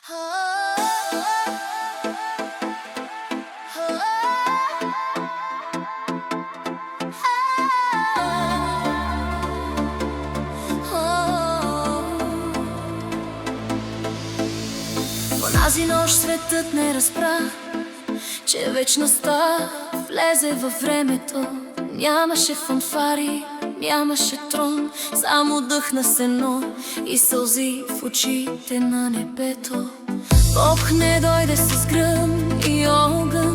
Онази нощ светът не разбра, че вечността влезе във времето. Нямаше фанфари, нямаше трон, само дъх на сено и сълзи в очите на небето. Бог не дойде с гръм и огън,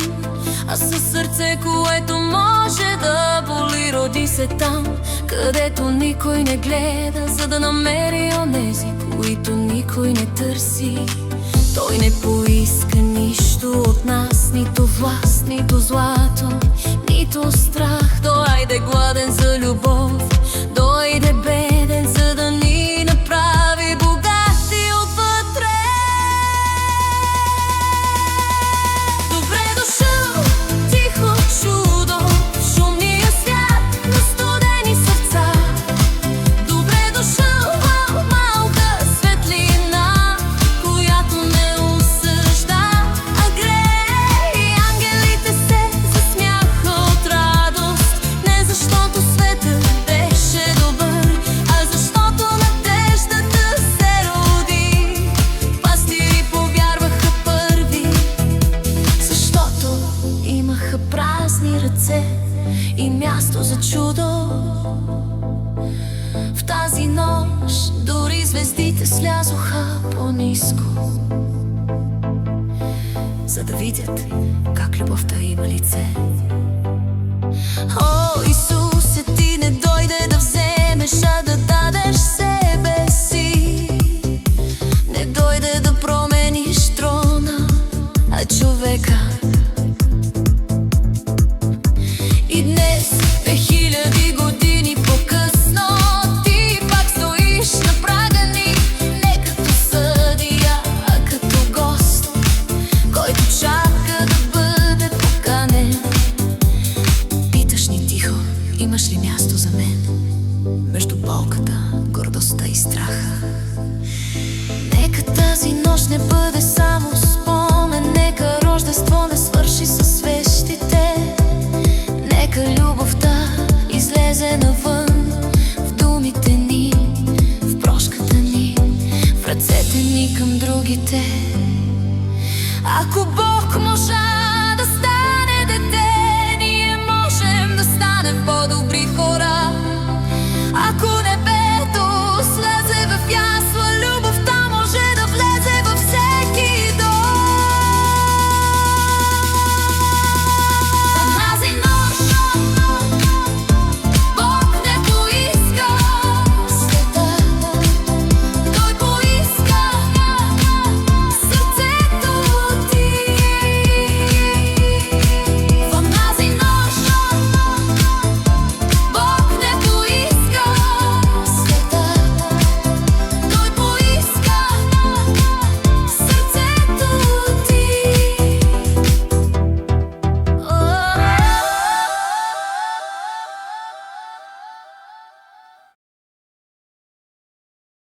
а със сърце, което може да боли. Роди се там, където никой не гледа, за да намери онези, които никой не търси. Той не поиска нищо от нас, нито власт, нито злато, нито страх. Дойде гладен за любов, дойде беден, за да ни направи богати отвътре. Добре дошъл, тихо чудо, в шумния свят на студени сърца. Добре дошъл в малка светлина, която не осъжда, а грее. И ангелите се засмяха от радост, не защото светът беше добър, а защото надеждата се роди. Пастири повярваха първи, защото имаха празни ръце и място за чудо. В тази нощ дори звездите слязоха по-ниско, за да видят как любовта има лице. О, Исусе, ти не дойде да вземеш, а да дадеш себе си. Не дойде да промениш трона, а човека. И днес, 2000 години по-късно, ти пак стоиш на прага ни, не като съдия, а като гост, който чака да бъде поканен. Питаш ни тихо, имаш ли място за мен между болката, гордостта и страха? Нека тази нощ не бъде само спомен, нека Рождество не свърши със свещите. Нека любовта излезе навън, в думите ни, в прошката ни, в ръцете ни към другите. Ако Бог можа да стане дете, ние можем да станем по-добри хора.